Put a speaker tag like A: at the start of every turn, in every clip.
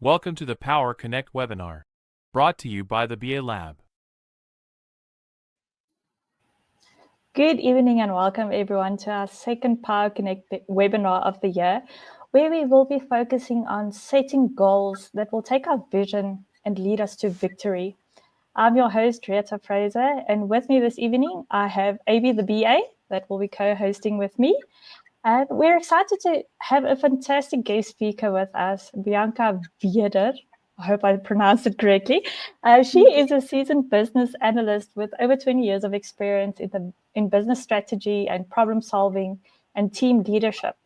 A: Welcome to the Power Connect webinar, brought to you by the BA Lab.
B: Good evening and welcome everyone to our second Power Connect webinar of the year, where we will be focusing on setting goals that will take our vision and lead us to victory. I'm your host, Rita Fraser, and with me this evening, I have AB the BA that will be co-hosting with me. And we're excited to have a fantastic guest speaker with us, Bianca Vieder. I hope I pronounced it correctly. She is a seasoned business analyst with over 20 years of experience in business strategy and problem solving and team leadership.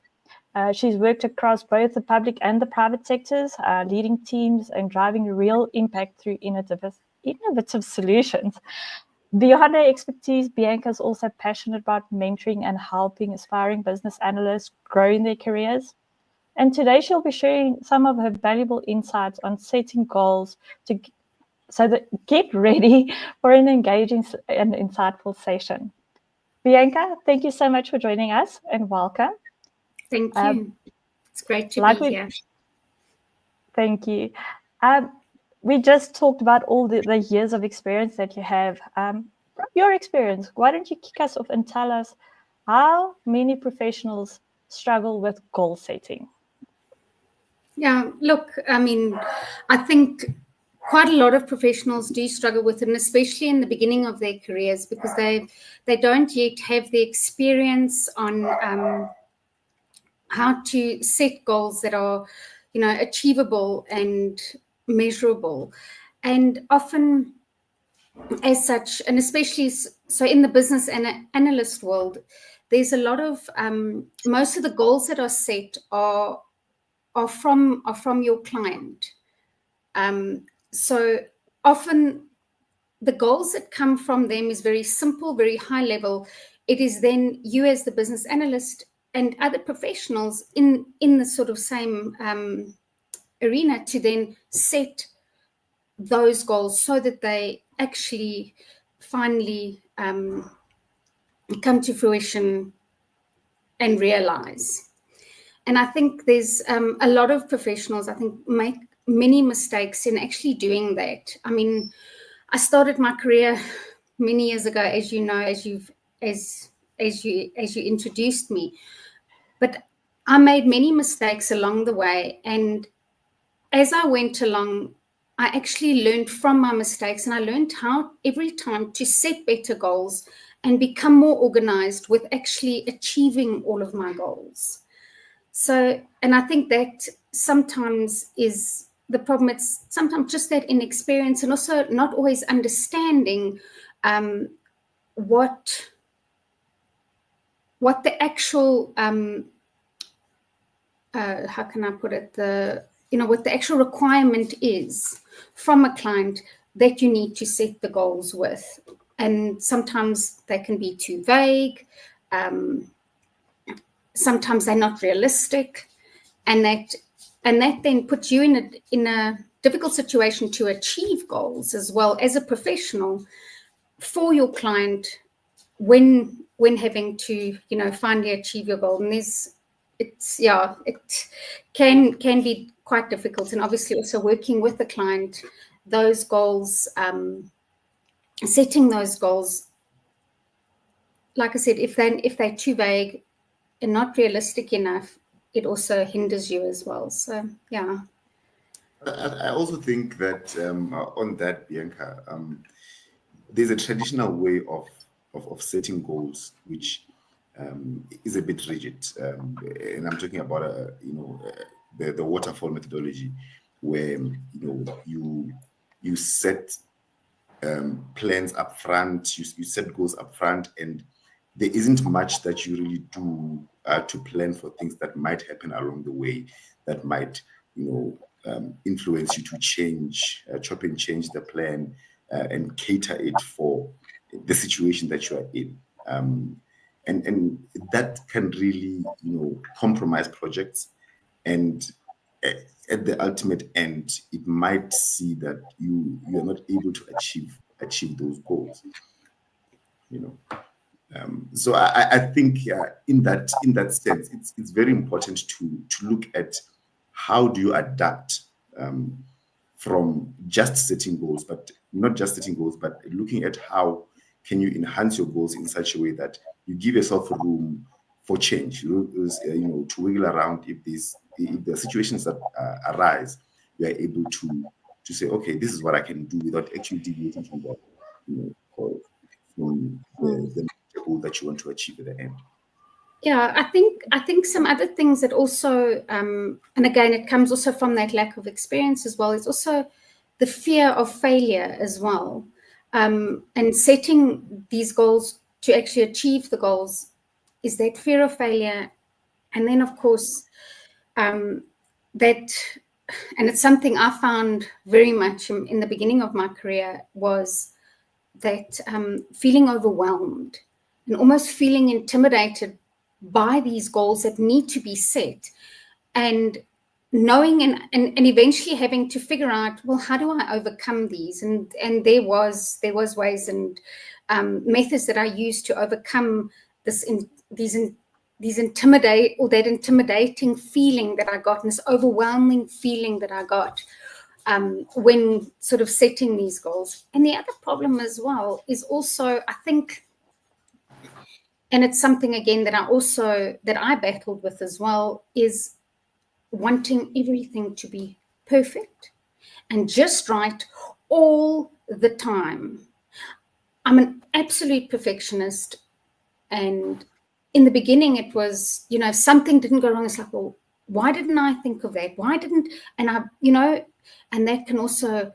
B: She's worked across both the public and the private sectors, leading teams and driving real impact through innovative solutions. Beyond her expertise, Bianca is also passionate about mentoring and helping aspiring business analysts grow in their careers. And today she'll be sharing some of her valuable insights on setting goals so that get ready for an engaging and insightful session. Bianca, thank you so much for joining us and welcome.
C: Thank you. It's great to be here.
B: Thank you. We just talked about all the years of experience that you have. From your experience, why don't you kick us off and tell us how many professionals struggle with goal setting?
C: Yeah, look, I think quite a lot of professionals do struggle with it, and especially in the beginning of their careers, because they don't yet have the experience on how to set goals that are, achievable and measurable. And often as such, and especially so in the business and analyst world, there's a lot of most of the goals that are set are from your client. So often the goals that come from them is very simple, very high level. It is then you as the business analyst and other professionals in the sort of same arena to then set those goals so that they actually finally come to fruition and realize. And I think there's a lot of professionals, I think, make many mistakes in actually doing that. I mean, I started my career many years ago, as you know, as you introduced me. But I made many mistakes along the way, and as I went along, I actually learned from my mistakes, and I learned how every time to set better goals and become more organized with actually achieving all of my goals. So, and I think that sometimes is the problem. It's sometimes just that inexperience and also not always understanding what the actual, how can I put it, what the actual requirement is from a client that you need to set the goals with. And sometimes they can be too vague. Sometimes they're not realistic, and that then puts you in a difficult situation to achieve goals as well as a professional for your client when having to finally achieve your goal. And it can be quite difficult, and obviously also working with the client, those goals, setting those goals, like I said, if they're too vague and not realistic enough, it also hinders you as well. So, yeah.
D: I also think that on that, Bianca, there's a traditional way of setting goals, which is a bit rigid. And I'm talking about, the waterfall methodology, where, you set plans up front, you set goals up front, and there isn't much that you really do to plan for things that might happen along the way that might, influence you to change, chop and change the plan and cater it for the situation that you are in. And that can really, compromise projects. And at the ultimate end, it might see that you are not able to achieve those goals. So I think in that sense, it's very important to look at how do you adapt from just setting goals, but not just setting goals, but looking at how can you enhance your goals in such a way that you give yourself room for change, to wiggle around if the situations that arise, you are able to say, okay, this is what I can do without actually deviating from that, from the goal that you want to achieve at the end.
C: Yeah, I think some other things that also, and again, it comes also from that lack of experience as well. It's also the fear of failure as well, and setting these goals to actually achieve the goals is that fear of failure, and then of course that, and it's something I found very much in the beginning of my career, was that feeling overwhelmed and almost feeling intimidated by these goals that need to be set, and knowing and eventually having to figure out, well, how do I overcome these? And there was ways and methods that I used to overcome these intimidating feeling that I got, and this overwhelming feeling that I got when sort of setting these goals. And the other problem as well is also, I think, and it's something again that I battled with as well, is wanting everything to be perfect and just right all the time. I'm an absolute perfectionist, and in the beginning it was, if something didn't go wrong, it's like, well, why didn't I think of that? Why didn't, and and that can also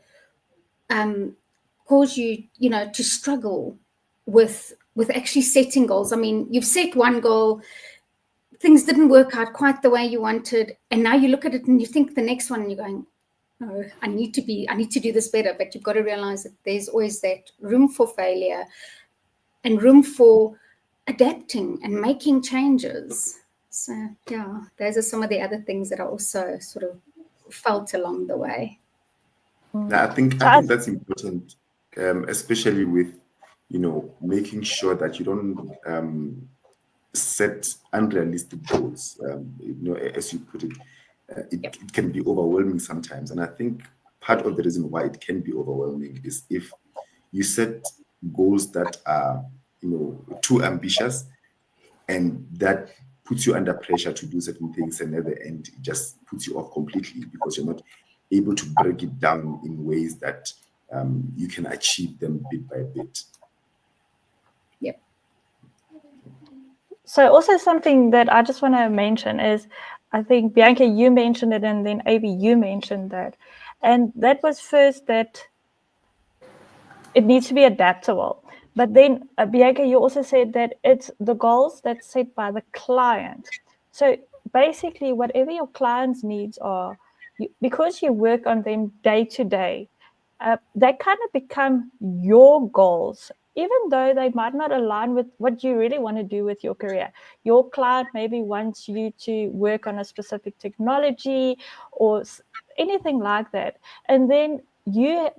C: cause you, to struggle with actually setting goals. I mean, you've set one goal, things didn't work out quite the way you wanted, and now you look at it and you think the next one and you're going, no, I need to do this better. But you've got to realize that there's always that room for failure and room for adapting and making changes. So yeah, those are some of the other things that I also sort of felt along the way.
D: I think that's important, especially with, making sure that you don't set unrealistic goals. As you put it, it can be overwhelming sometimes. And I think part of the reason why it can be overwhelming is if you set goals that are, too ambitious, and that puts you under pressure to do certain things, and at the end, it just puts you off completely because you're not able to break it down in ways that you can achieve them bit by bit.
C: Yep.
B: So also something that I just want to mention is, I think, Bianca, you mentioned it, and then Avi, you mentioned that. And that was first that it needs to be adaptable. But then, Bianca, you also said that it's the goals that's set by the client. So basically, whatever your client's needs are, because you work on them day to day, they kind of become your goals, even though they might not align with what you really want to do with your career. Your client maybe wants you to work on a specific technology or anything like that. And then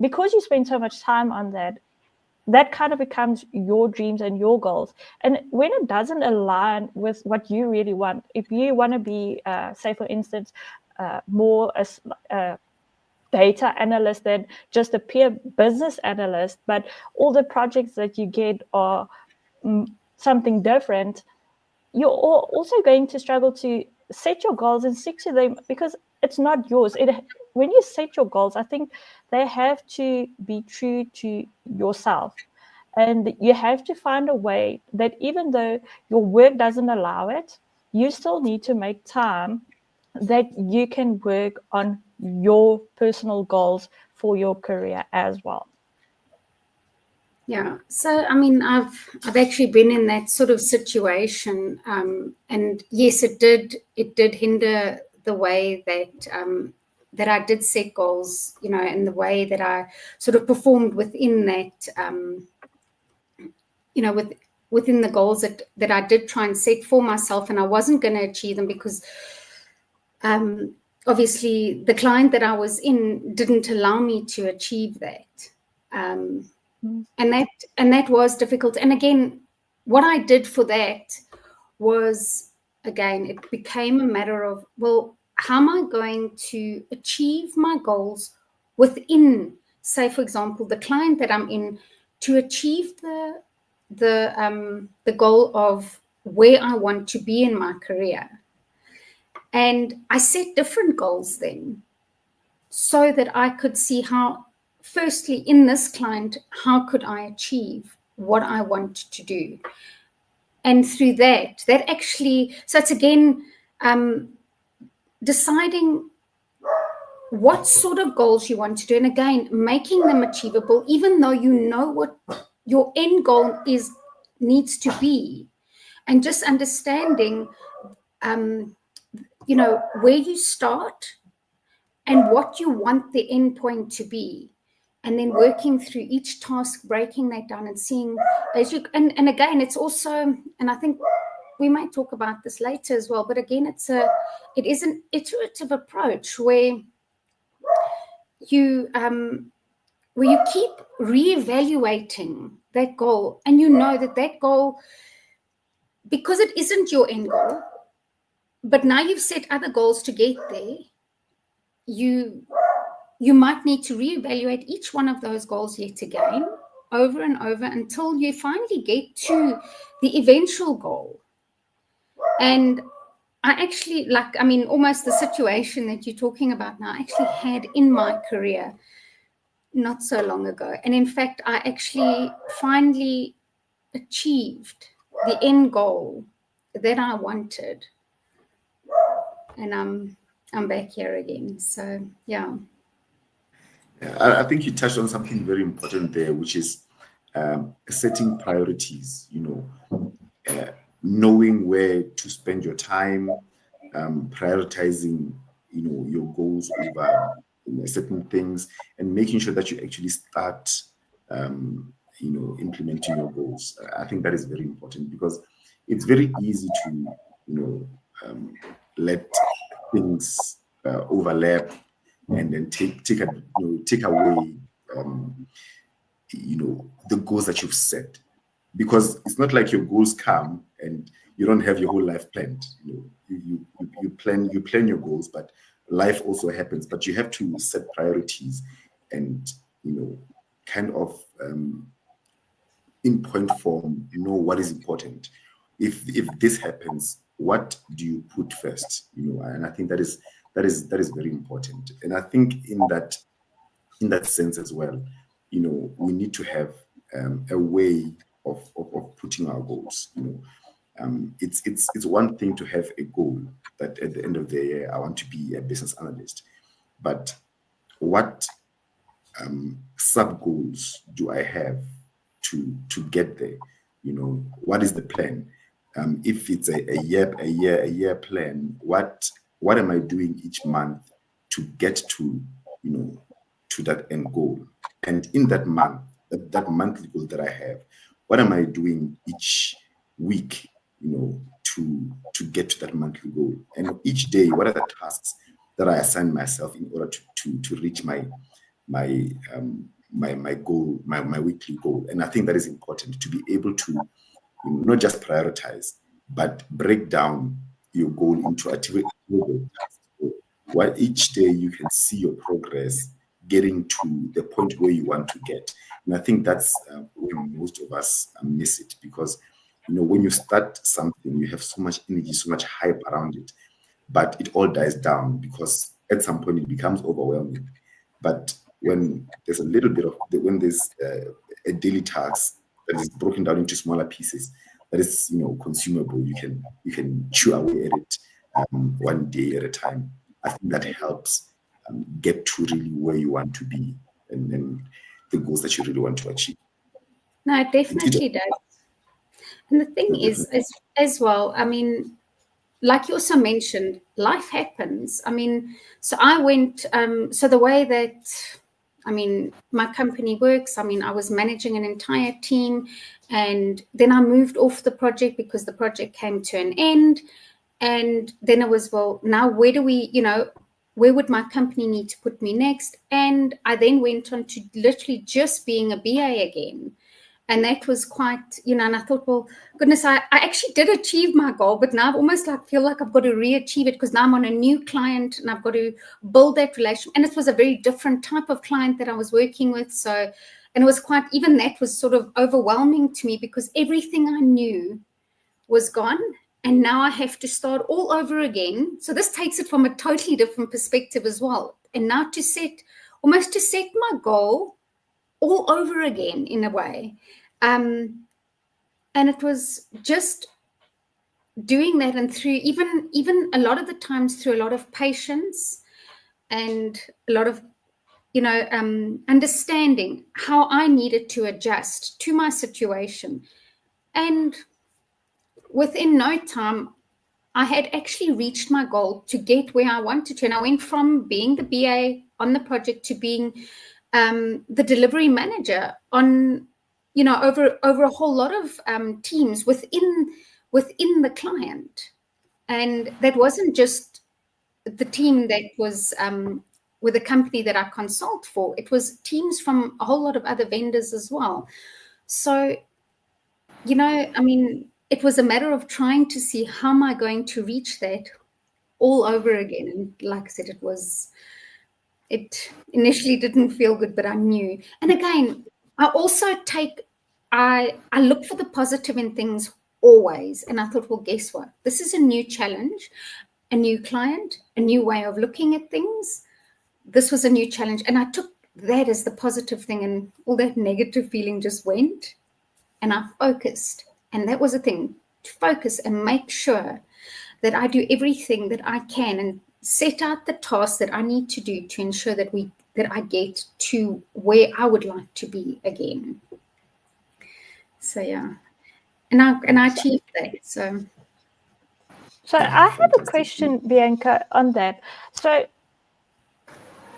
B: because you spend so much time on that kind of becomes your dreams and your goals. And when it doesn't align with what you really want, if you want to be, say, for instance, more as a data analyst than just a pure business analyst, but all the projects that you get are something different, you're also going to struggle to set your goals and stick to them because it's not yours. When you set your goals, I think they have to be true to yourself. And you have to find a way that even though your work doesn't allow it, you still need to make time that you can work on your personal goals for your career as well.
C: Yeah, so I mean, I've actually been in that sort of situation, and yes, it did hinder the way that that I did set goals, and the way that I sort of performed within that, within the goals that I did try and set for myself, and I wasn't going to achieve them because obviously the client that I was in didn't allow me to achieve that. And that was difficult. And again, what I did for that was, again, it became a matter of, well, how am I going to achieve my goals within, say, for example, the client that I'm in, to achieve the goal of where I want to be in my career. And I set different goals then, so that I could see how, firstly, in this client, how could I achieve what I want to do? And through that actually, so it's again, deciding what sort of goals you want to do. And again, making them achievable, even though you know what your end goal needs to be. And just understanding, where you start and what you want the end point to be. And then working through each task, breaking that down and seeing as you, and again, it's also, and I think we might talk about this later as well, but again, it is an iterative approach where you keep reevaluating that goal, and you know that goal, because it isn't your end goal, but now you've set other goals to get there, you might need to reevaluate each one of those goals yet again, over and over, until you finally get to the eventual goal. And I actually, almost the situation that you're talking about now, I actually had in my career not so long ago. And in fact, I actually finally achieved the end goal that I wanted. And I'm back here again. So, yeah.
D: I think you touched on something very important there, which is setting priorities, knowing where to spend your time, prioritizing, your goals over certain things, and making sure that you actually start, implementing your goals. I think that is very important, because it's very easy to, let things overlap and then take away, the goals that you've set, because it's not like your goals come and you don't have your whole life planned. You plan your goals, but life also happens. But you have to set priorities and kind of in point form, what is important. If this happens, what do you put first? And I think that is very important. And I think in that sense as well, we need to have a way of putting our goals. It's one thing to have a goal that at the end of the year I want to be a business analyst, but what sub goals do I have to get there? What is the plan? If it's a year plan, what am I doing each month to get to that end goal? And in that month, that monthly goal that I have, what am I doing each week, to get to that monthly goal? And each day, what are the tasks that I assign myself in order to reach my goal, my weekly goal? And I think that is important, to be able to not just prioritize, but break down your goal into achievable tasks. While each day you can see your progress getting to the point where you want to get. And I think that's where most of us miss it, because when you start something, you have so much energy, so much hype around it, but it all dies down because at some point it becomes overwhelming. But when there's when there's a daily task that is broken down into smaller pieces, that is consumable, you can chew away at it one day at a time. I think that helps get to really where you want to be, and then the goals that you really want to achieve.
C: No, it definitely does. And the thing is, as well, like you also mentioned, life happens. So I went, so the way that, my company works, I was managing an entire team, and then I moved off the project because the project came to an end. And then it was, well, now where do we, where would my company need to put me next? And I then went on to literally just being a BA again. And that was quite, and I thought, well, goodness, I actually did achieve my goal, but now I've almost feel like I've got to re-achieve it because now I'm on a new client and I've got to build that relation. And it was a very different type of client that I was working with. So, and it was quite, even that was sort of overwhelming to me because everything I knew was gone. And now I have to start all over again. So this takes it from a totally different perspective as well. And now to set my goal all over again in a way. And it was just doing that, and through even a lot of the times through a lot of patience and a lot of understanding how I needed to adjust to my situation. And within no time, I had actually reached my goal to get where I wanted to. And I went from being the BA on the project to being the delivery manager on, over a whole lot of teams within the client. And that wasn't just the team that was with the company that I consult for. It was teams from a whole lot of other vendors as well. So, it was a matter of trying to see how am I going to reach that all over again. And like I said, it initially didn't feel good, but I knew. And again, I look for the positive in things always. And I thought, well, guess what? This is a new challenge, a new client, a new way of looking at things. This was a new challenge. And I took that as the positive thing, and all that negative feeling just went. And I focused. And that was the thing, to focus and make sure that I do everything that I can and set out the tasks that I need to do to ensure that I get to where I would like to be again. So yeah, and I achieved that. So
B: I have a question, Bianca, on that. So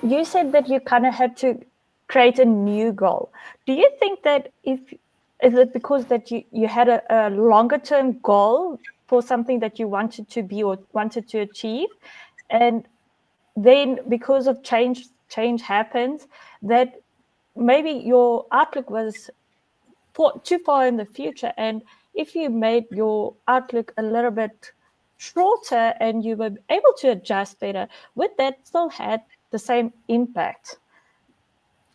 B: you said that you kind of had to create a new goal. Do you think that is it because that you had a longer term goal for something that you wanted to be or wanted to achieve, and then because of change happens, that maybe your outlook was too far in the future, and if you made your outlook a little bit shorter and you were able to adjust better, would that still had the same impact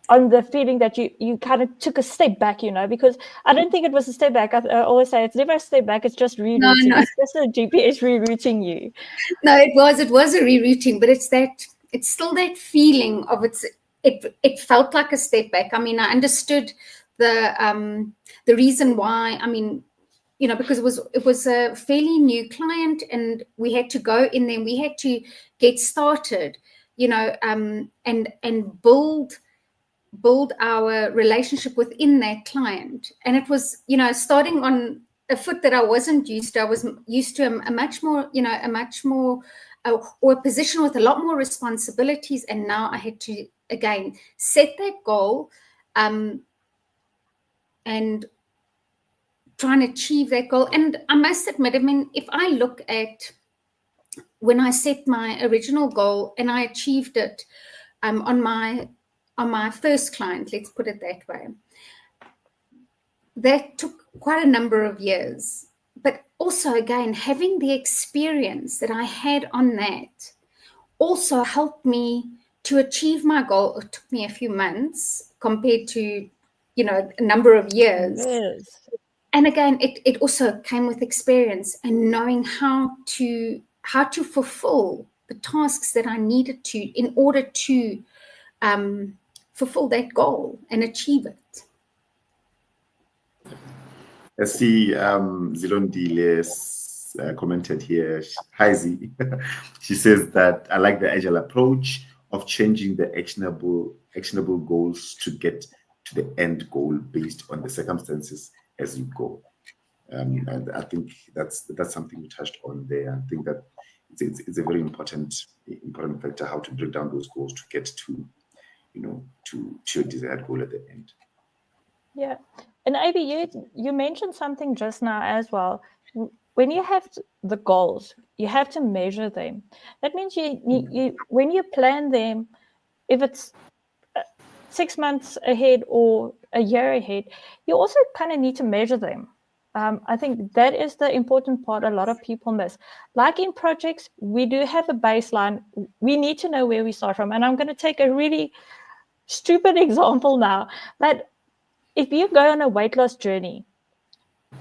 B: on the feeling that you kind of took a step back, because I don't think it was a step back. I always say it's never a step back, it's just rerouting. No. It's just a GPS rerouting you.
C: No, it was a rerouting, but it's still that feeling of it felt like a step back. I mean, I understood the reason why, because it was a fairly new client and we had to go in there, we had to get started, and build our relationship within that client. And it was, starting on a foot that I wasn't used to. I was used to a much more or a position with a lot more responsibilities. And now I had to, again, set that goal and try and achieve that goal. And I must admit, if I look at when I set my original goal and I achieved it on my first client, let's put it that way, that took quite a number of years. But also, again, having the experience that I had on that also helped me to achieve my goal. It took me a few months compared to, a number of years.
B: Yes.
C: And again, it also came with experience and knowing how to fulfill the tasks that I needed to in order to fulfill that goal and achieve it.
D: I see Zilondile's commented here. Hi, Z. She says that I like the agile approach of changing the actionable goals to get to the end goal based on the circumstances as you go. And I think that's something we touched on there. I think that it's a very important factor, how to break down those goals to get to your desired goal at the end.
B: Yeah. And Ivy, you mentioned something just now as well. When you have the goals, you have to measure them. That means you when you plan them, if it's 6 months ahead or a year ahead, you also kind of need to measure them. I think that is the important part a lot of people miss. Like in projects, we do have a baseline. We need to know where we start from. And I'm going to take a really stupid example now. But if you go on a weight loss journey,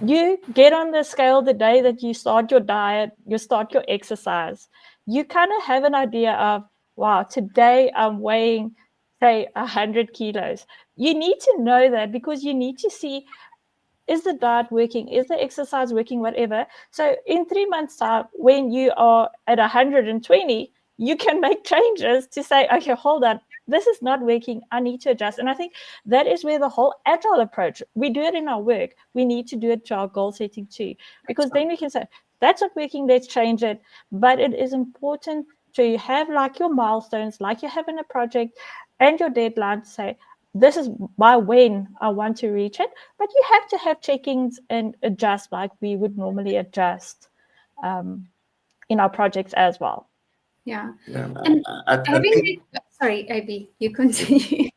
B: you get on the scale the day that you start your diet, you start your exercise. You kind of have an idea of, wow, today I'm weighing, say, 100 kilos. You need to know that because you need to see, is the diet working? Is the exercise working? Whatever. So in 3 months' time, when you are at 120, you can make changes to say, okay, hold on, this is not working. I need to adjust. And I think that is where the whole agile approach, we do it in our work. We need to do it to our goal setting too, because then we can say, that's not working, let's change it. But it is important to have like your milestones, like you have in a project, and your deadline to say, this is by when I want to reach it. But you have to have check-ins and adjust like we would normally adjust in our projects as well.
C: Yeah.
D: And I think,
C: sorry, AB, you continue.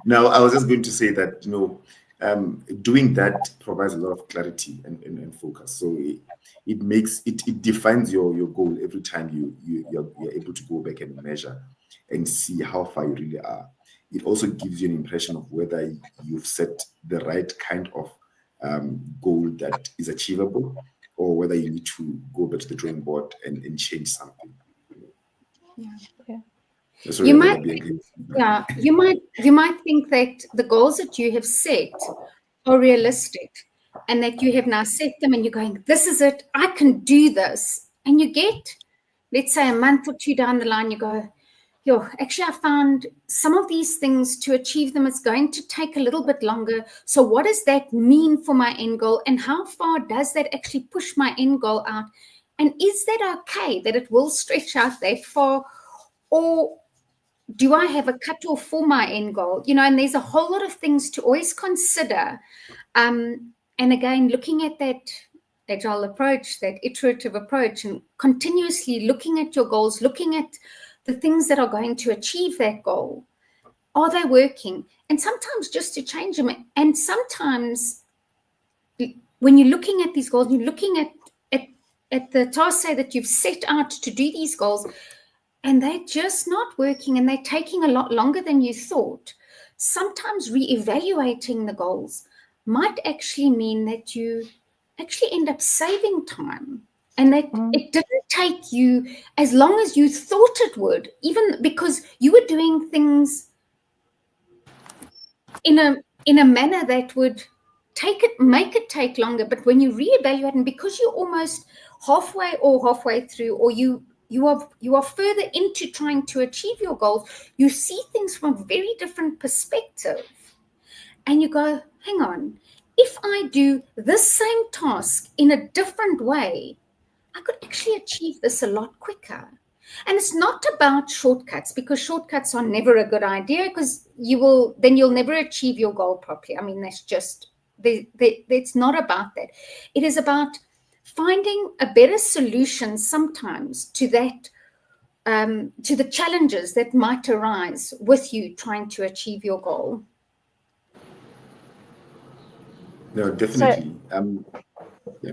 D: no, I was just going to say that, doing that provides a lot of clarity and focus. So it defines your goal every time you're able to go back and measure and see how far you really are. It also gives you an impression of whether you've set the right kind of goal that is achievable, or whether you need to go back to the drawing board and change something.
B: Yeah.
D: Sorry,
C: You might think that the goals that you have set are realistic, and that you have now set them and you're going, this is it, I can do this. And you get, let's say, a month or two down the line, you go, actually, I found some of these things, to achieve them, it's going to take a little bit longer. So what does that mean for my end goal? And how far does that actually push my end goal out? And is that okay that it will stretch out that far? Or do I have a cutoff for my end goal? And there's a whole lot of things to always consider. And again, looking at that agile approach, that iterative approach, and continuously looking at your goals, looking at the things that are going to achieve that goal. Are they working? And sometimes just to change them. And sometimes when you're looking at these goals, you're looking at the tasks, say, that you've set out to do these goals, and they're just not working, and they're taking a lot longer than you thought. Sometimes reevaluating the goals might actually mean that you actually end up saving time, and that it didn't take you as long as you thought it would, even because you were doing things in a manner that would make it take longer. But when you reevaluate, and because you're almost halfway through, or you are further into trying to achieve your goals, you see things from a very different perspective, and you go, hang on, if I do this same task in a different way, I could actually achieve this a lot quicker. And it's not about shortcuts, because shortcuts are never a good idea, because you'll never achieve your goal properly. I mean, that's just, it's not about that. It is about finding a better solution sometimes to that, to the challenges that might arise with you trying to achieve your goal.
D: No, definitely. Yeah.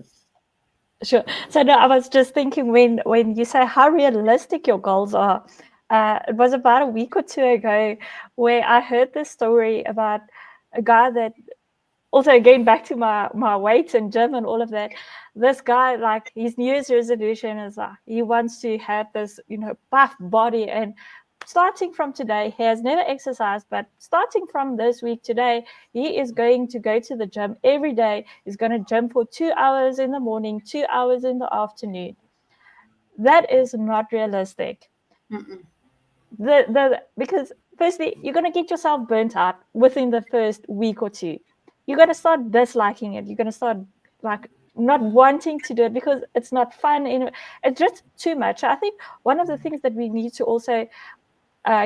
B: Sure. So no, I was just thinking when you say how realistic your goals are, it was about a week or two ago where I heard this story about a guy that, also again back to my weights and gym and all of that, this guy, like, his New Year's resolution is he wants to have this, buff body, and starting from today, he has never exercised, but starting from this week today, he is going to go to the gym every day. He's going to gym for 2 hours in the morning, 2 hours in the afternoon. That is not realistic. Because firstly, you're going to get yourself burnt out within the first week or two. You're going to start disliking it. You're going to start not wanting to do it because it's not fun. It's just too much. I think one of the things that we need to also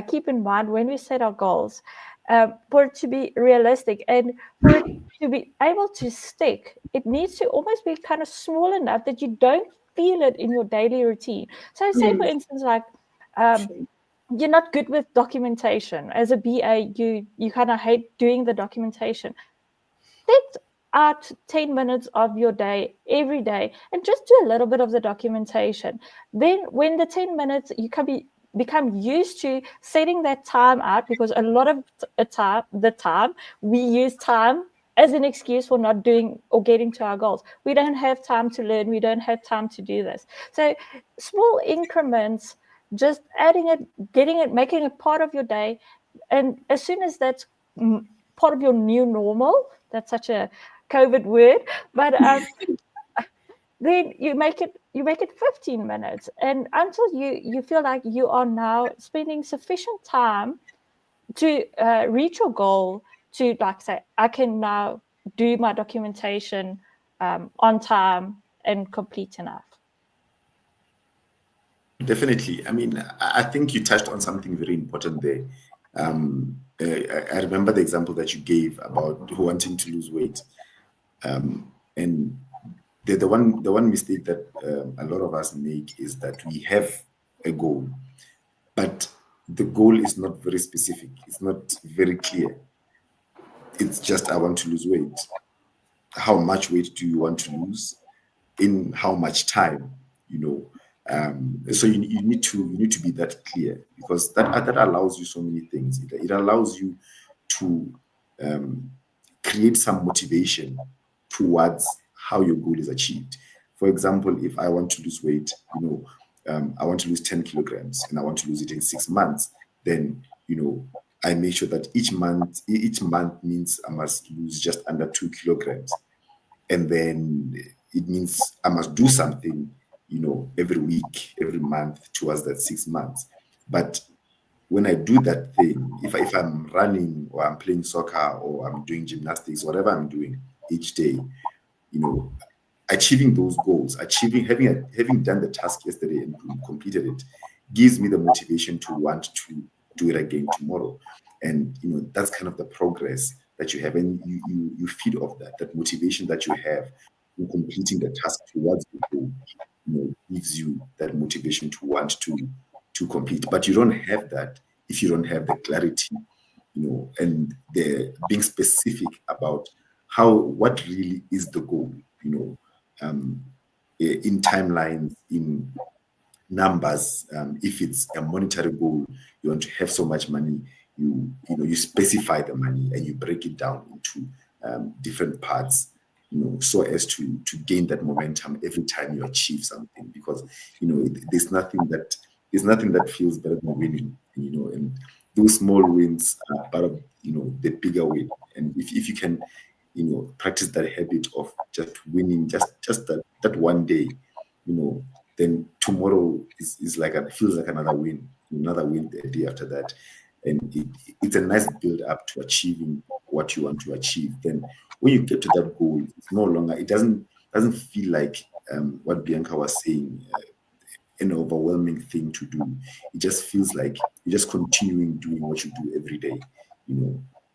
B: keep in mind when we set our goals, for it to be realistic and for it to be able to stick, it needs to almost be kind of small enough that you don't feel it in your daily routine. So say, for instance, you're not good with documentation. As a BA, you kind of hate doing the documentation. Set out 10 minutes of your day every day and just do a little bit of the documentation. Then when the 10 minutes, you can become used to setting that time out, because a lot of the time we use time as an excuse for not doing or getting to our goals. We don't have time to learn. We don't have time to do this. So small increments, just adding it, getting it, making it part of your day. And as soon as that's part of your new normal, that's such a COVID word, but then you make it 15 minutes, and until you feel like you are now spending sufficient time to reach your goal, to like say, I can now do my documentation on time and complete enough.
D: Definitely. I mean, I think you touched on something very important there. I remember the example that you gave about wanting to lose weight, and the one mistake that a lot of us make is that we have a goal, but the goal is not very specific. It's not very clear. It's just, I want to lose weight. How much weight do you want to lose? In how much time? So you need to be that clear, because that allows you so many things. It allows you to create some motivation towards how your goal is achieved. For example, if I want to lose weight, I want to lose 10 kilograms and I want to lose it in 6 months, then I make sure that each month means I must lose just under 2 kilograms, and then it means I must do something every week, every month towards that 6 months. But when I do that thing, if I'm running or I'm playing soccer or I'm doing gymnastics, whatever I'm doing each day, achieving those goals, having done the task yesterday and completed it, gives me the motivation to want to do it again tomorrow. And that's kind of the progress that you have, and you feed off that motivation that you have in completing the task towards the goal. Gives you that motivation to want to complete. But you don't have that if you don't have the clarity, and the being specific about what really is the goal, in timelines, in numbers. If it's a monetary goal, you want to have so much money, you specify the money and you break it down into different parts, so as to gain that momentum every time you achieve something, because there's nothing that feels better than winning, and those small wins are part of the bigger win. And if you can practice that habit of just winning just that one day, then tomorrow is like feels like another win the day after that, and it's a nice build up to achieving what you want to achieve. Then when you get to that goal, it's no longer, it doesn't feel like what Bianca was saying, an overwhelming thing to do. It just feels like you're just continuing doing what you do every day,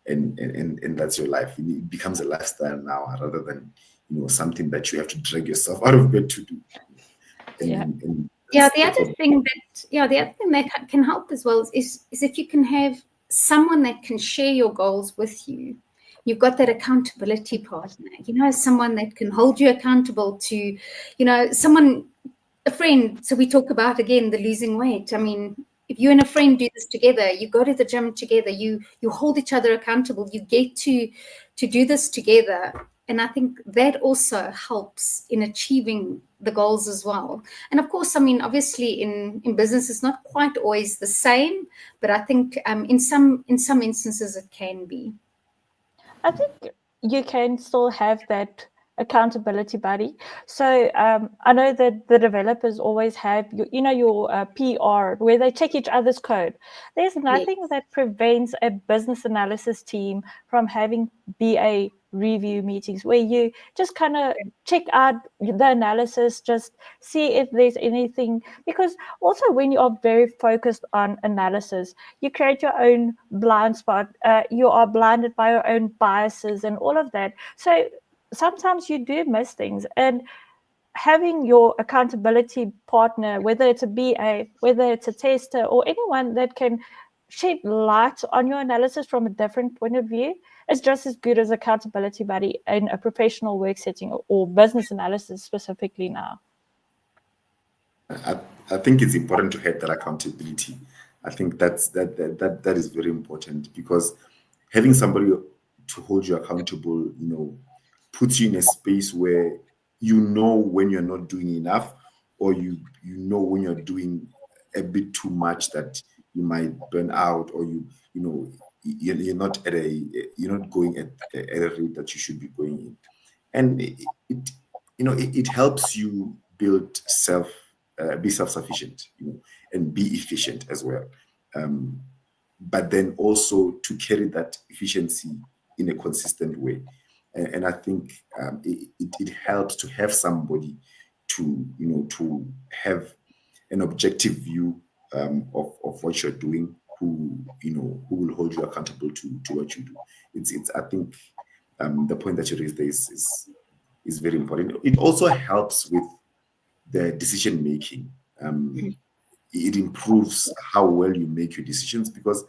D: and that's your life. It becomes a lifestyle now, rather than something that you have to drag yourself out of bed to do.
C: The other thing that can help as well is if you can have someone that can share your goals with you. You've got that accountability partner, someone that can hold you accountable to, a friend. So we talk about, again, the losing weight. I mean, if you and a friend do this together, you go to the gym together, you hold each other accountable, you get to do this together. And I think that also helps in achieving the goals as well. And of course, I mean, obviously in business, it's not quite always the same, but I think in some instances it can be.
B: I think you can still have that accountability buddy. So I know that the developers always have your PR, where they check each other's code. There's nothing that prevents a business analysis team from having BA review meetings, where you just kind of check out the analysis, just see if there's anything, because also when you are very focused on analysis, you create your own blind spot, you are blinded by your own biases and all of that. So sometimes you do miss things, and having your accountability partner, whether it's a BA, whether it's a tester, or anyone that can shed light on your analysis from a different point of view, is just as good as accountability buddy in a professional work setting or business analysis specifically now.
D: I think it's important to have that accountability. I think that is very important, because having somebody to hold you accountable, puts you in a space where you know when you're not doing enough, or you know when you're doing a bit too much that you might burn out, or you're not going at a rate that you should be going in, and it helps you build be self-sufficient, and be efficient as well. But then also to carry that efficiency in a consistent way. And I think it helps to have somebody to have an objective view of what you're doing, who will hold you accountable to what you do. I think the point that you raised there is very important. It also helps with the decision making. It improves how well you make your decisions, because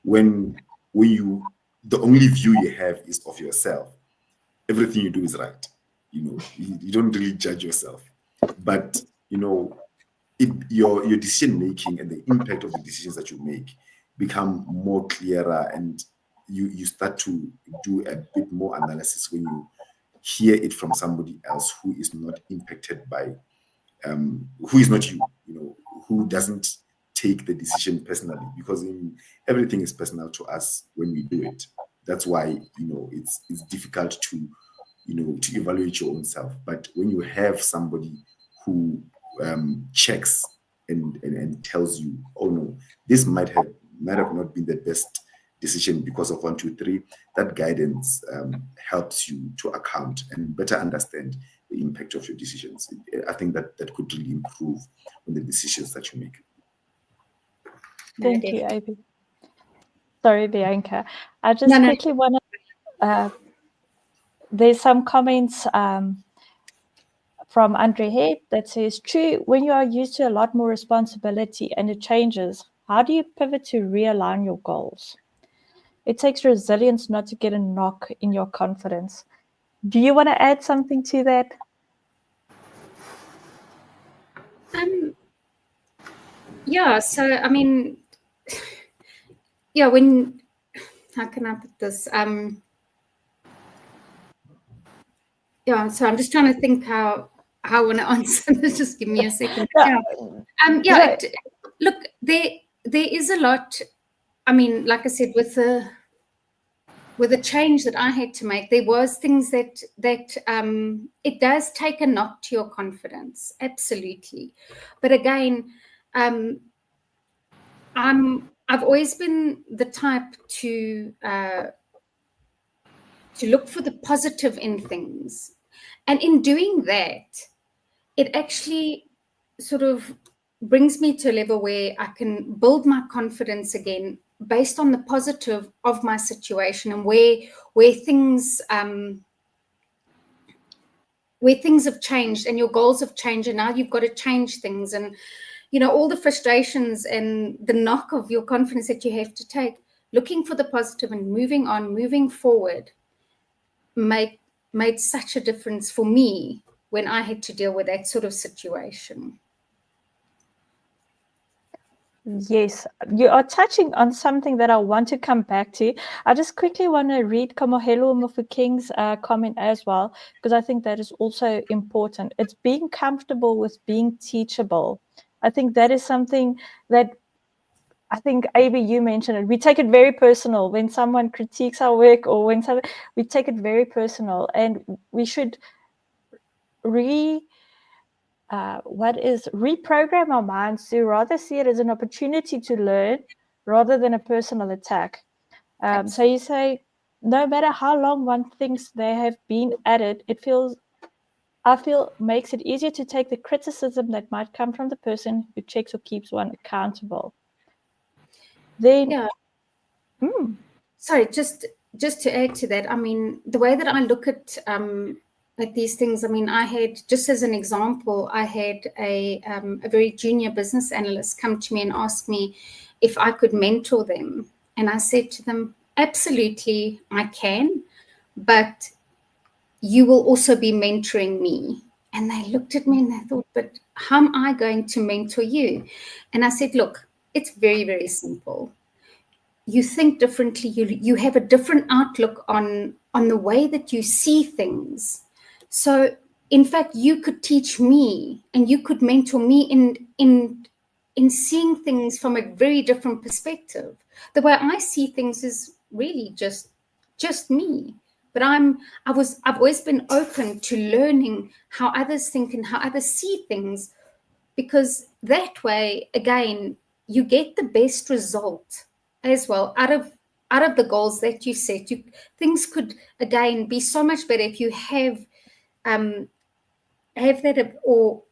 D: when the only view you have is of yourself, everything you do is right. You don't really judge yourself, but your decision making and the impact of the decisions that you make become more clearer, and you start to do a bit more analysis when you hear it from somebody else who is not impacted by who is not you, who doesn't take the decision personally, because everything is personal to us when we do it. That's why it's difficult to to evaluate your own self. But when you have somebody who checks and tells you, oh no, this might have not been the best decision because of 1, 2, 3, that guidance helps you to account and better understand the impact of your decisions. I think that could really improve on the decisions that you make.
B: Thank you, Ivy. Sorry, Bianca. I just quickly want to. There's some comments from Andre Head that says, true, when you are used to a lot more responsibility and it changes, how do you pivot to realign your goals? It takes resilience not to get a knock in your confidence. Do you want to add something to that?
C: Yeah, so I mean, yeah, how can I put this? Yeah, so I'm just trying to think how I want to answer this. Just give me a second. Look, there is a lot. I mean, like I said, with the change that I had to make, there was things that it does take a knock to your confidence, absolutely. But again, I've always been the type to look for the positive in things, and in doing that, it actually sort of brings me to a level where I can build my confidence again based on the positive of my situation, and where things have changed and your goals have changed, and now you've got to change things, and all the frustrations and the knock of your confidence that you have to take, looking for the positive and moving on, moving forward, made such a difference for me when I had to deal with that sort of situation.
B: Yes, you are touching on something that I want to come back to. I just quickly want to read Kamohelo Mofokeng's comment as well, because I think that is also important. It's being comfortable with being teachable. I think that is something that I think, Ivy, you mentioned it. We take it very personal when someone critiques our work, or when we take it very personal, and we should reprogram our minds to rather see it as an opportunity to learn rather than a personal attack. So you say, no matter how long one thinks they have been at it, I feel makes it easier to take the criticism that might come from the person who checks or keeps one accountable. Then,
C: yeah. Sorry, just to add to that, I mean, the way that I look at at these things. I mean, I had, just as an example, I had a very junior business analyst come to me and ask me if I could mentor them. And I said to them, absolutely, I can, but you will also be mentoring me. And they looked at me and they thought, but how am I going to mentor you? And I said, look, it's very, very simple. You think differently. You have a different outlook on the way that you see things. So, in fact, you could teach me and you could mentor me in seeing things from a very different perspective. The way I see things is really just me. But I've always been open to learning how others think and how others see things, because that way, again, you get the best result as well out of the goals that you set. Things could, again, be so much better if you have that, or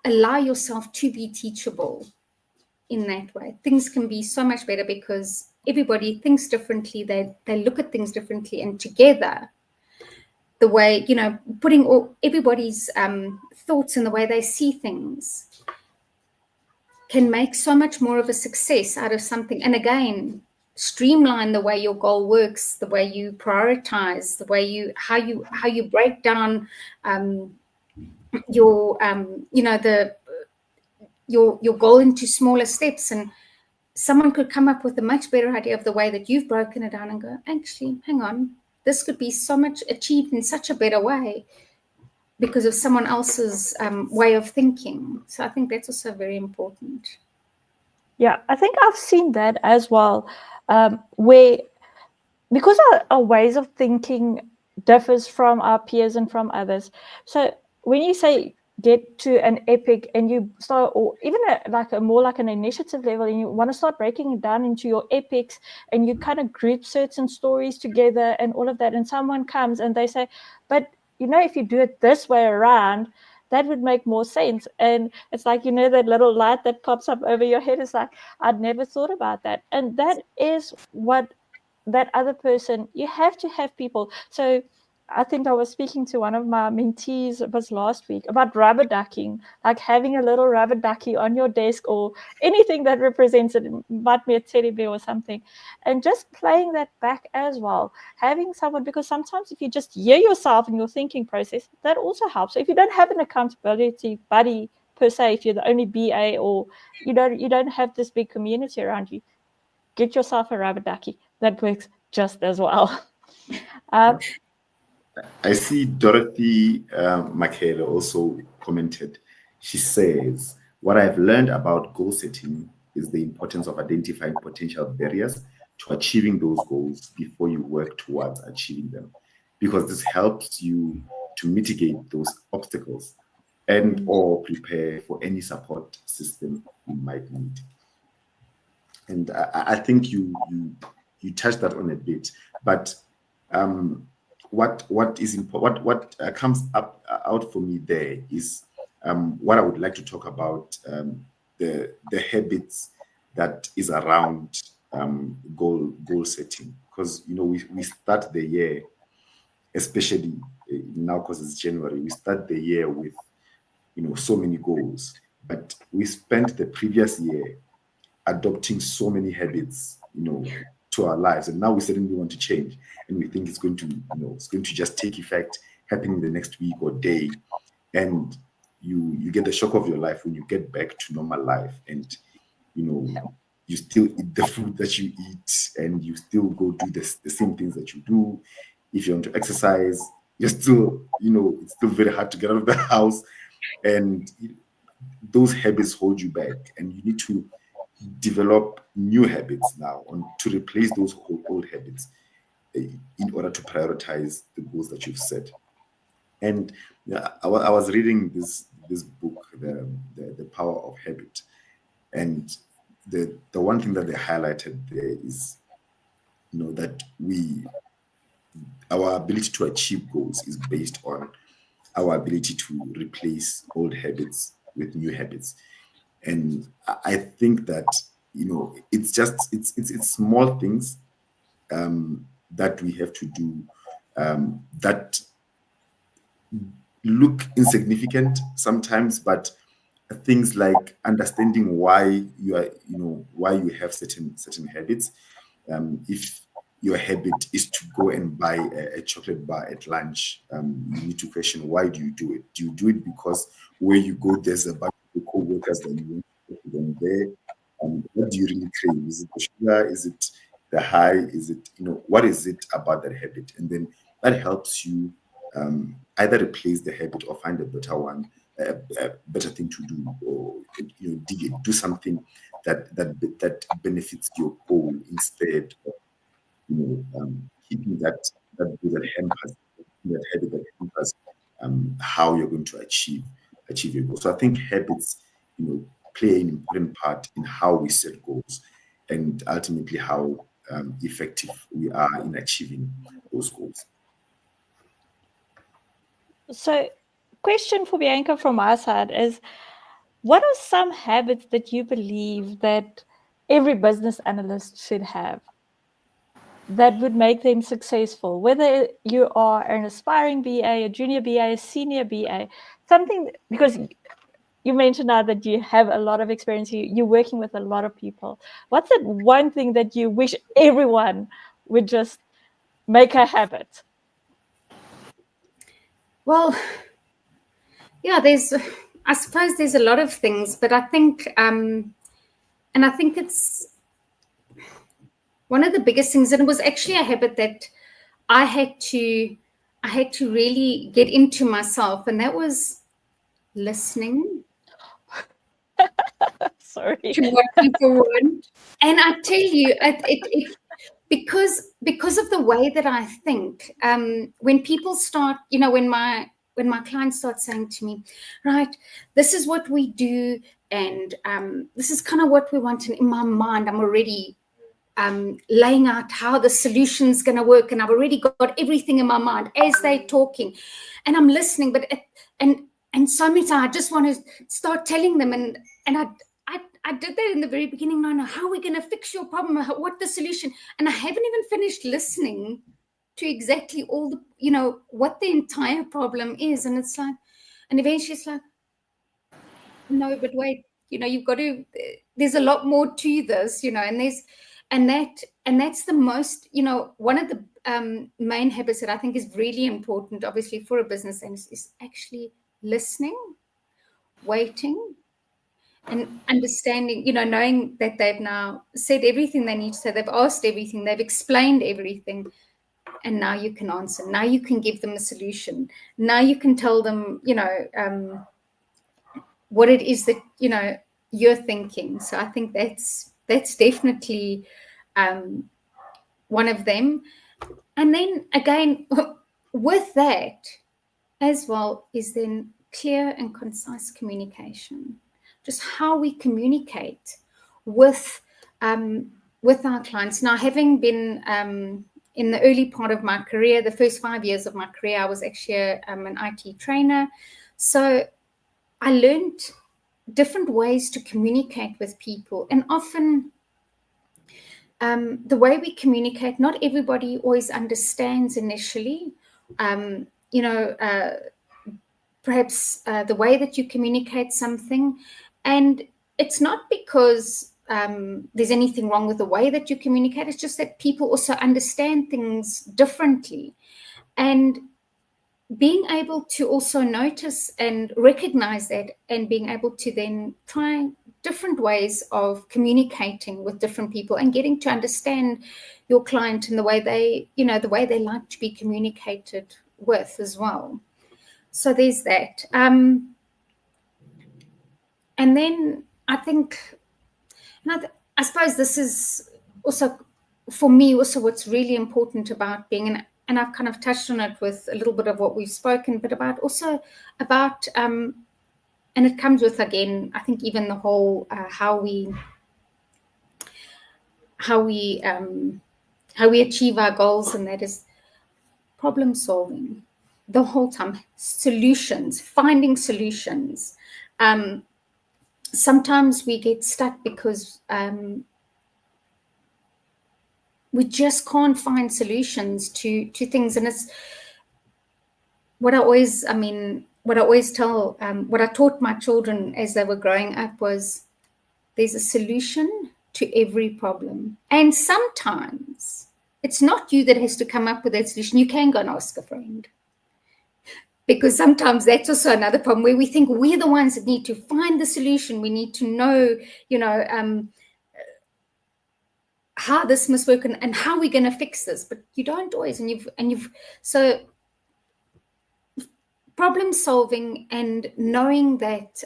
C: allow yourself to be teachable in that way. Things can be so much better because everybody thinks differently. They look at things differently, and together, the way, putting all everybody's thoughts and the way they see things can make so much more of a success out of something. And again, streamline the way your goal works, the way you prioritize, the way how you break down your goal into smaller steps. And someone could come up with a much better idea of the way that you've broken it down and go, actually, hang on, this could be so much achieved in such a better way because of someone else's way of thinking. So I think that's also very important.
B: Yeah, I think I've seen that as well, where, because our ways of thinking differs from our peers and from others. So when you say get to an epic and you start, or even more like an initiative level, and you want to start breaking it down into your epics, and you kind of group certain stories together and all of that, and someone comes and they say, but if you do it this way around, that would make more sense. And it's like, that little light that pops up over your head is like, I'd never thought about that. And that is what that other person, you have to have people. So I think I was speaking to one of my mentees, it was last week, about rubber ducking, like having a little rubber ducky on your desk or anything that represents it. It might be a teddy bear or something. And just playing that back as well. Having someone, because sometimes if you just hear yourself in your thinking process, that also helps. So if you don't have an accountability buddy per se, if you're the only BA, or you don't have this big community around you, get yourself a rubber ducky. That works just as well.
D: I see Dorothy Makela also commented. She says, what I've learned about goal setting is the importance of identifying potential barriers to achieving those goals before you work towards achieving them, because this helps you to mitigate those obstacles and or prepare for any support system you might need. And I think you touched that on a bit, but what comes out for me there is what I would like to talk about, the habits that is around goal setting, because we start the year, especially now because it's January, we start the year with so many goals, but we spent the previous year adopting so many habits to our lives, and now we suddenly want to change, and we think it's going to just take effect, happen in the next week or day, and you get the shock of your life when you get back to normal life, and you still eat the food that you eat, and you still go do the same things that you do. If you want to exercise, you're still it's still very hard to get out of the house, and those habits hold you back, and you need to develop new habits now to replace those old habits in order to prioritize the goals that you've set. And I was reading this book, the Power of Habit, and the one thing that they highlighted there is that our ability to achieve goals is based on our ability to replace old habits with new habits. And I think that it's small things that we have to do that look insignificant sometimes, but things like understanding why you are, why you have certain habits. If your habit is to go and buy a chocolate bar at lunch, you need to question, why do you do it? Do you do it because where you go, there's a bunch of co-workers that you want to put them there? What do you really crave? Is it the sugar? Is it the high? Is it, what is it about that habit? And then that helps you either replace the habit or find a better one, a better thing to do, or do something that benefits your goal instead of keeping that hampers that habit that hampers how you're going to achieve your goal. So I think habits, play an important part in how we set goals and ultimately how effective we are in achieving those goals.
B: So, question for Bianca from my side is, what are some habits that you believe that every business analyst should have that would make them successful? Whether you are an aspiring BA, a junior BA, a senior BA, something, because you mentioned now that you have a lot of experience, you're working with a lot of people. What's that one thing that you wish everyone would just make a habit?
C: Well, yeah, I suppose there's a lot of things, but I think, and I think it's one of the biggest things, and it was actually a habit that I had to really get into myself, and that was listening.
B: Sorry.
C: To what people want. And I tell you, it because of the way that I think, when people start, when my clients start saying to me, right, this is what we do, and this is kind of what we want, and in my mind, I'm already laying out how the solution's going to work, and I've already got everything in my mind as they're talking, and I'm listening, but and so many times I just want to start telling them, and I did that in the very beginning. No, how are we going to fix your problem? What the solution? And I haven't even finished listening to exactly all the, what the entire problem is. And it's like, and eventually it's like, no, but wait, you've got to, there's a lot more to this, and that's the most, one of the main habits that I think is really important, obviously, for a business analyst is actually listening, waiting, and understanding, knowing that they've now said everything they need to say, they've asked everything, they've explained everything, and now you can answer. Now you can give them a solution. Now you can tell them, what it is that, you're thinking. So I think that's definitely one of them. And then again, with that as well is then clear and concise communication. Just how we communicate with our clients. Now, having been in the early part of my career, the first 5 years of my career, I was actually an IT trainer. So I learned different ways to communicate with people. And often the way we communicate, not everybody always understands initially. Perhaps the way that you communicate something. And it's not because there's anything wrong with the way that you communicate. It's just that people also understand things differently. And being able to also notice and recognize that, and being able to then try different ways of communicating with different people and getting to understand your client and the way they like to be communicated with as well. So there's that. And then I think, I suppose this is also, for me, also what's really important about being and I've kind of touched on it with a little bit of what we've spoken, but about, and it comes with, again, I think even the whole how we achieve our goals, and that is problem solving the whole time, finding solutions. Sometimes we get stuck because we just can't find solutions to things, and what I always tell, what I taught my children as they were growing up was, there's a solution to every problem. And sometimes it's not you that has to come up with that solution. You can go and ask a friend. Because sometimes that's also another problem where we think we're the ones that need to find the solution. We need to know, how this must work and how we're going to fix this. But you don't always. So problem solving and knowing that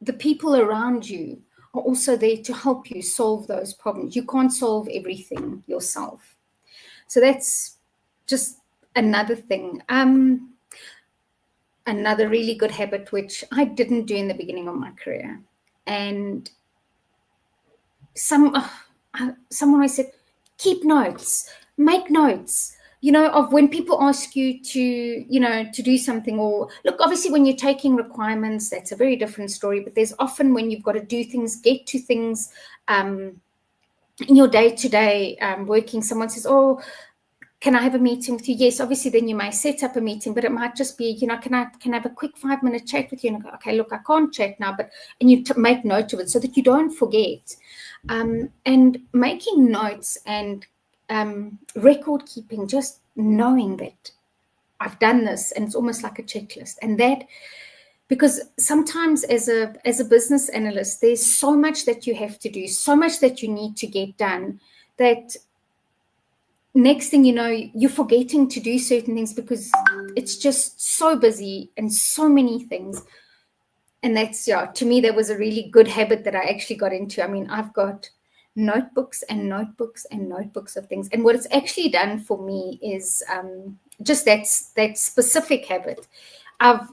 C: the people around you are also there to help you solve those problems. You can't solve everything yourself. So that's just another thing. Another really good habit, which I didn't do in the beginning of my career. And someone always said, keep notes, make notes. Of when people ask you to do something, or look, obviously when you're taking requirements, that's a very different story, but there's often when you've got to do things, get to things in your day-to-day working, someone says, oh, can I have a meeting with you? Yes, obviously then you may set up a meeting, but it might just be, can I have a quick 5-minute chat with you? And I go, okay, look, I can't chat now, and you make note of it so that you don't forget. And making notes and record keeping, just knowing that I've done this, and it's almost like a checklist. And that, because sometimes as a business analyst, there's so much that you have to do, so much that you need to get done, that next thing you know, you're forgetting to do certain things because it's just so busy and so many things. And that's, to me, that was a really good habit that I actually got into. I mean, I've got notebooks and notebooks and notebooks of things. And what it's actually done for me is just that specific habit. I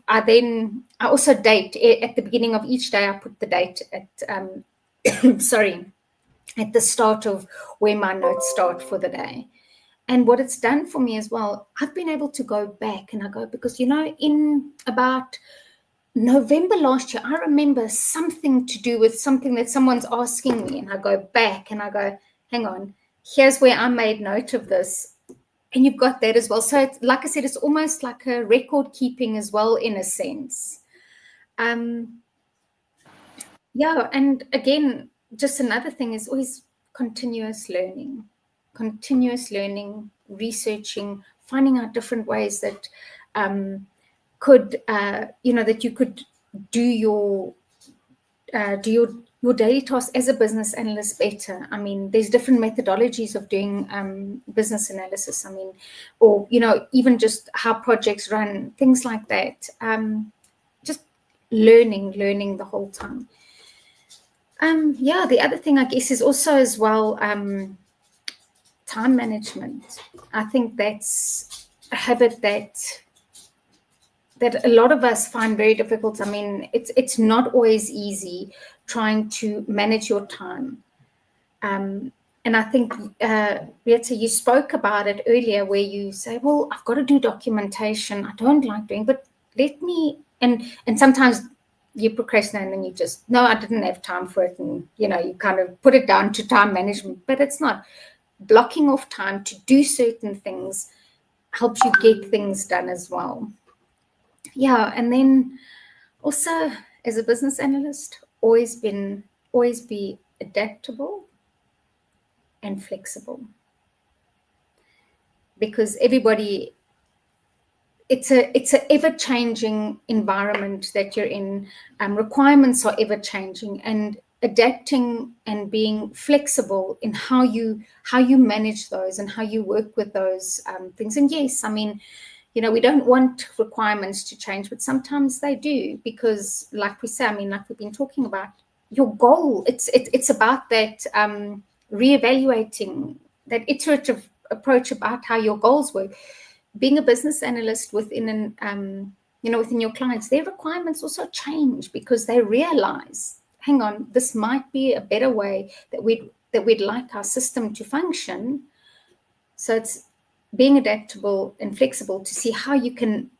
C: also date at the beginning of each day. I put the date at at the start of where my notes start for the day. And what it's done for me as well, I've been able to go back and because in about November last year, I remember something to do with something that someone's asking me, and I go back and I go, hang on, here's where I made note of this. And you've got that as well. So it's, like I said, it's almost like a record keeping as well, in a sense. And again, just another thing is always continuous learning, researching, finding out different ways that that you could do your daily tasks as a business analyst better. I mean, there's different methodologies of doing business analysis. I mean, or even just how projects run, things like that. Just learning the whole time. The other thing, I guess, is also as well time management. I think that's a habit that a lot of us find very difficult. I mean, it's not always easy trying to manage your time. And I think, Rieta, you spoke about it earlier, where you say, well, I've got to do documentation. I don't like doing, but let me, and sometimes you procrastinate and then you just, no, I didn't have time for it. And, you kind of put it down to time management, but it's not. Blocking off time to do certain things helps you get things done as well. And then also as a business analyst, always be adaptable and flexible, because everybody, it's a ever-changing environment that you're in. Requirements are ever-changing, and adapting and being flexible in how you manage those and how you work with those things. And yes, I mean, we don't want requirements to change, but sometimes they do, because like we say, I mean, like we've been talking about, your goal, it's about that reevaluating, that iterative approach about how your goals work. Being a business analyst within within your clients, their requirements also change because they realize, hang on, this might be a better way that we'd like our system to function. So it's being adaptable and flexible to see how you can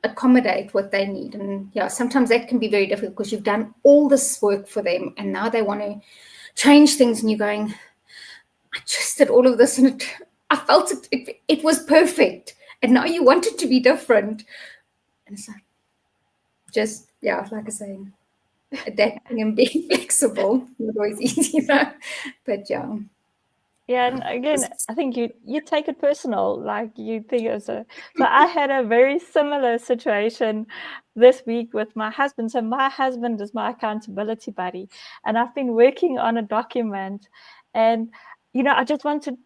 C: accommodate what they need. And sometimes that can be very difficult because you've done all this work for them and now they want to change things, and you're going, I just did all of this and I felt it was perfect. and now you want it to be different. And it's like, just, yeah, like I say, adapting and being flexible. Not always easy, though. But yeah.
B: Yeah, and again, I think you take it personal, like you think it's a. So I had a very similar situation this week with my husband. So my husband is my accountability buddy, and I've been working on a document, and I just wanted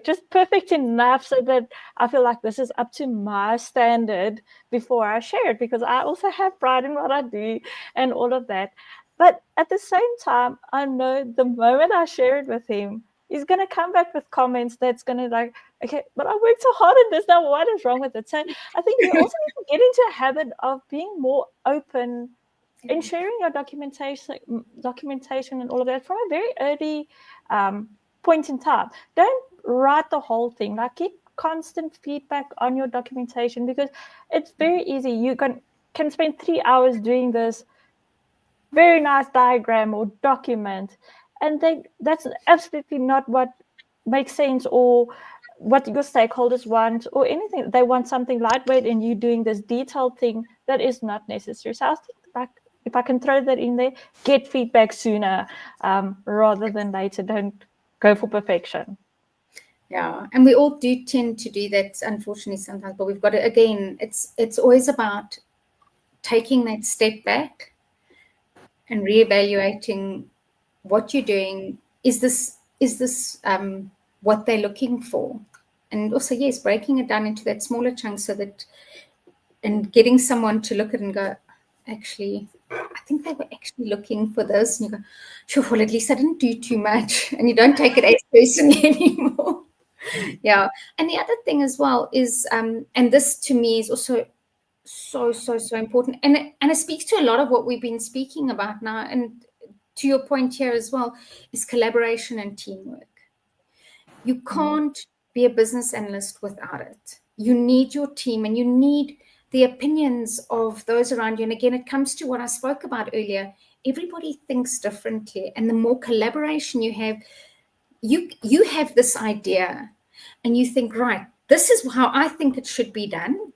B: just perfect enough so that I feel like this is up to my standard before I share it, because I also have pride in what I do and all of that. But at the same time, I know the moment I share it with him, he's going to come back with comments that's going to like, okay, but I worked so hard at this. Now what is wrong with it? So I think you also need to get into a habit of being more open in sharing your documentation and all of that from a very early point in time. Don't write the whole thing. Like, get constant feedback on your documentation, because it's very easy. You can spend 3 hours doing this very nice diagram or document, and that's absolutely not what makes sense or what your stakeholders want or anything. They want something lightweight, and you doing this detailed thing that is not necessary. So I think, like, if I can throw that in there, get feedback sooner rather than later. Don't go for perfection.
C: Yeah, and we all do tend to do that, unfortunately, sometimes. But we've got to, again, it's always about taking that step back and reevaluating what you're doing. Is this what they're looking for? And also, yes, breaking it down into that smaller chunk, so that, and getting someone to look at it and go, actually, I think they were actually looking for this. And you go, sure, well, at least I didn't do too much. And you don't take it as personally anymore. Yeah. And the other thing as well is, and this to me is also so important, and it speaks to a lot of what we've been speaking about now, and to your point here as well, is collaboration and teamwork. You can't be a business analyst without it. You need your team, and you need the opinions of those around you. And again, it comes to what I spoke about earlier. Everybody thinks differently, and the more collaboration you have, you have this idea and you think, right, this is how I think it should be done.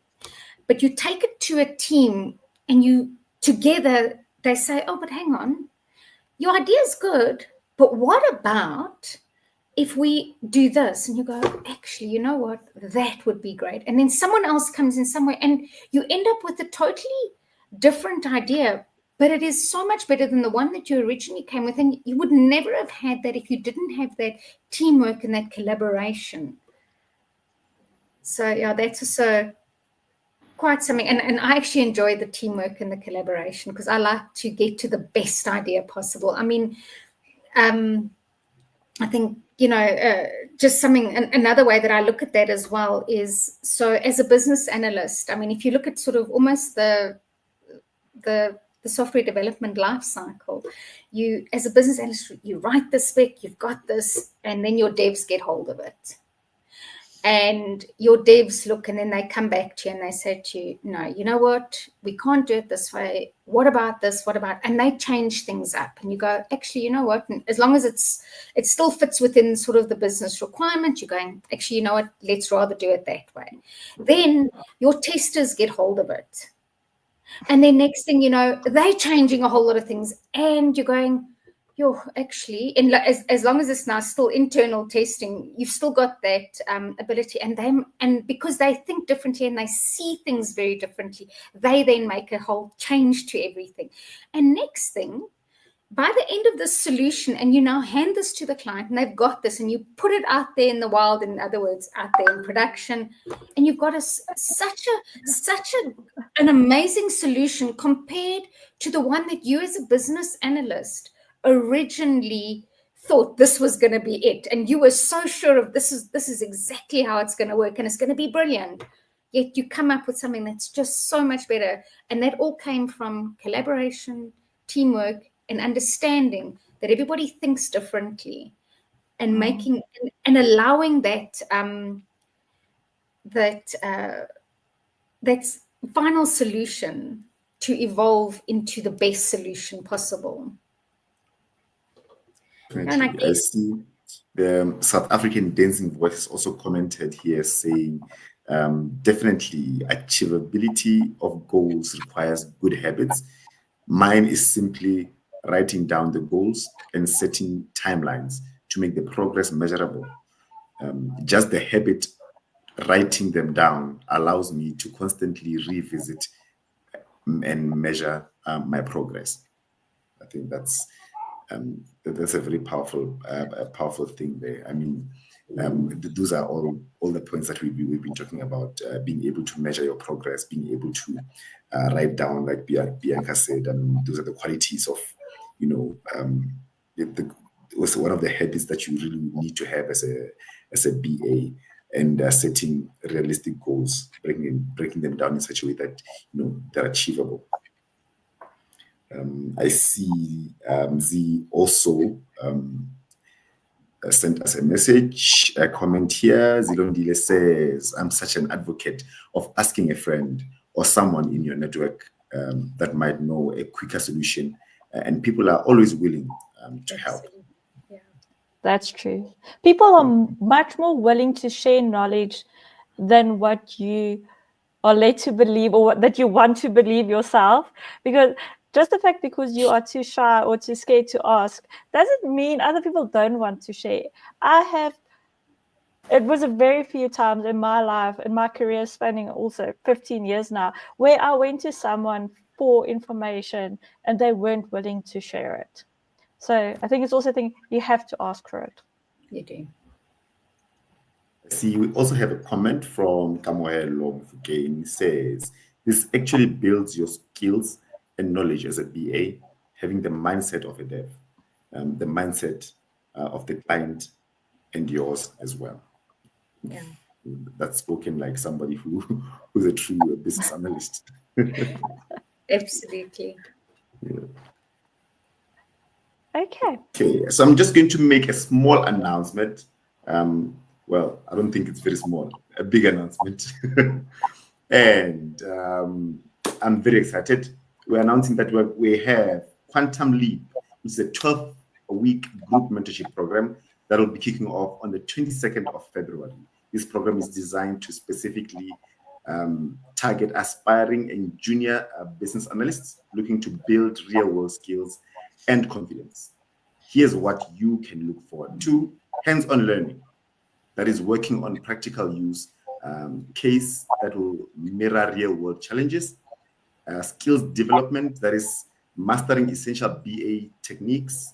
C: But you take it to a team, and you together, they say, oh, but hang on, your idea is good, but what about if we do this? And you go, actually, you know what, that would be great. And then someone else comes in somewhere, and you end up with a totally different idea, but it is so much better than the one that you originally came with. And you would never have had that if you didn't have that teamwork and that collaboration. So yeah, that's also quite something. And I actually enjoy the teamwork and the collaboration, because I like to get to the best idea possible. I mean, I think, just something, another way that I look at that as well is, so as a business analyst, I mean, if you look at sort of almost the software development life cycle, you, as a business analyst, you write the spec, you've got this, and then your devs get hold of it. And your devs look, and then they come back to you and they say to you, no, you know what, we can't do it this way. What about this? What about? And they change things up. And you go, actually, you know what, as long as it still fits within sort of the business requirement, you're going, actually, you know what, let's rather do it that way. Then your testers get hold of it. And then next thing you know, they're changing a whole lot of things. And you're going, actually, and as long as it's now still internal testing, you've still got that ability. And because they think differently and they see things very differently, they then make a whole change to everything. And next thing, by the end of this solution, and you now hand this to the client, and they've got this, and you put it out there in the wild, in other words, out there in production, and you've got such an amazing solution compared to the one that you as a business analyst originally thought this was going to be it, and you were so sure of this is exactly how it's going to work, and it's going to be brilliant, yet you come up with something that's just so much better. And that all came from collaboration, teamwork, and understanding that everybody thinks differently, and making and allowing that that final solution to evolve into the best solution possible. And
D: I see the South African Dancing Voice also commented here saying, Definitely, achievability of goals requires good habits. Mine is simply writing down the goals and setting timelines to make the progress measurable. Just the habit writing them down allows me to constantly revisit and measure my progress. I think that's a very powerful thing there. I mean, those are all the points that we've been talking about. Being able to measure your progress, being able to write down, like Bianca said. I mean, those are the qualities of, it was one of the habits that you really need to have as a BA, and setting realistic goals, breaking them down in such a way that they're achievable. I see Z also sent us a message, a comment here. Zilondile says, I'm such an advocate of asking a friend or someone in your network that might know a quicker solution, and people are always willing to help.
C: Yeah.
B: That's true. People are much more willing to share knowledge than what you are led to believe, or that you want to believe yourself. Because just the fact because you are too shy or too scared to ask doesn't mean other people don't want to share. It was a very few times in my life, in my career spanning also 15 years now, where I went to someone for information and they weren't willing to share it. So I think it's also a thing you have to ask for it.
C: You do.
D: See, we also have a comment from Kamohelo Mufukeni. He says, this actually builds your skills and knowledge as a BA, having the mindset of a dev, the mindset of the client and yours as well.
C: Yeah.
D: That's spoken like somebody who's a true business analyst.
C: Absolutely.
D: Yeah.
B: Okay,
D: so I'm just going to make a small announcement. Well, I don't think it's very small, a big announcement. And I'm very excited. We're announcing that we have Quantum Leap, which is a 12-week group mentorship program that will be kicking off on the 22nd of February. This program is designed to specifically target aspiring and junior business analysts looking to build real-world skills and confidence. Here's what you can look forward to: hands-on learning, that is working on practical use case that will mirror real-world challenges, skills development, that is mastering essential BA techniques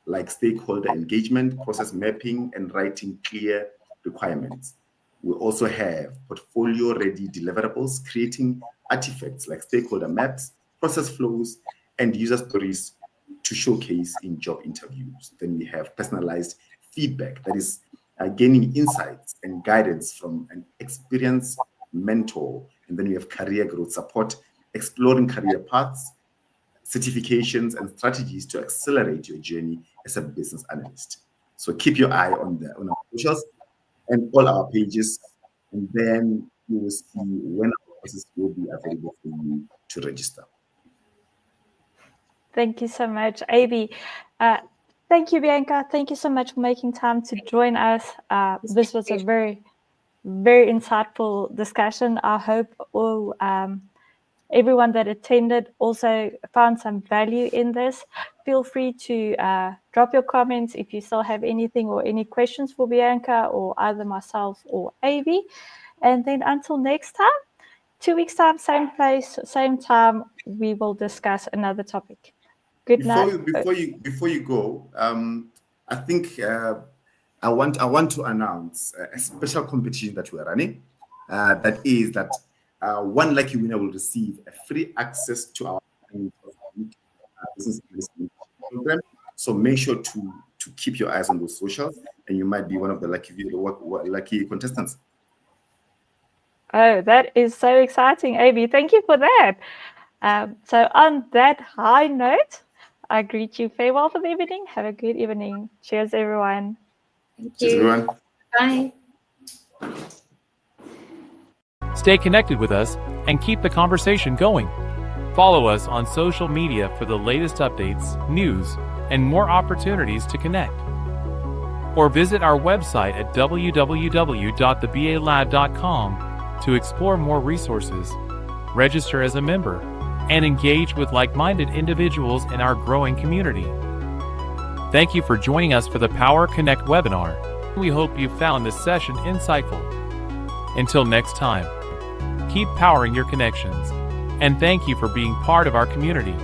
D: like stakeholder engagement, process mapping, and writing clear requirements. We also have portfolio-ready deliverables, creating artifacts like stakeholder maps, process flows, and user stories to showcase in job interviews. Then we have personalized feedback, that is gaining insights and guidance from an experienced mentor. And then we have career growth support, exploring career paths, certifications, and strategies to accelerate your journey as a business analyst. So keep your eye on our socials and all our pages, and then you will see when our courses will be available for you to register.
B: thank you so much, AB. Thank you, Bianca. Thank you so much for making time to join us. This was a very, very insightful discussion. I hope everyone that attended also found some value in this. Feel free to drop your comments if you still have anything or any questions for Bianca or either myself or AB. And then until next time, 2 weeks time, same place, same time, we will discuss another topic. Good night.
D: Before you go, I think I want to announce a special competition that we are running. That is that one lucky winner will receive a free access to our business investment program. So make sure to keep your eyes on those socials, and you might be one of the lucky contestants.
B: Oh, that is so exciting, AB. Thank you for that. So on that high note, I greet you farewell for the evening. Have a good evening. Cheers, everyone.
C: Thank
D: Cheers,
C: you.
D: everyone.
C: Bye.
A: Stay connected with us and keep the conversation going. Follow us on social media for the latest updates, news, and more opportunities to connect. Or visit our website at www.thebalab.com To explore more resources, register as a member, and engage with like-minded individuals in our growing community. Thank you for joining us for the Power Connect webinar. We hope you found this session insightful. Until next time, keep powering your connections, and thank you for being part of our community.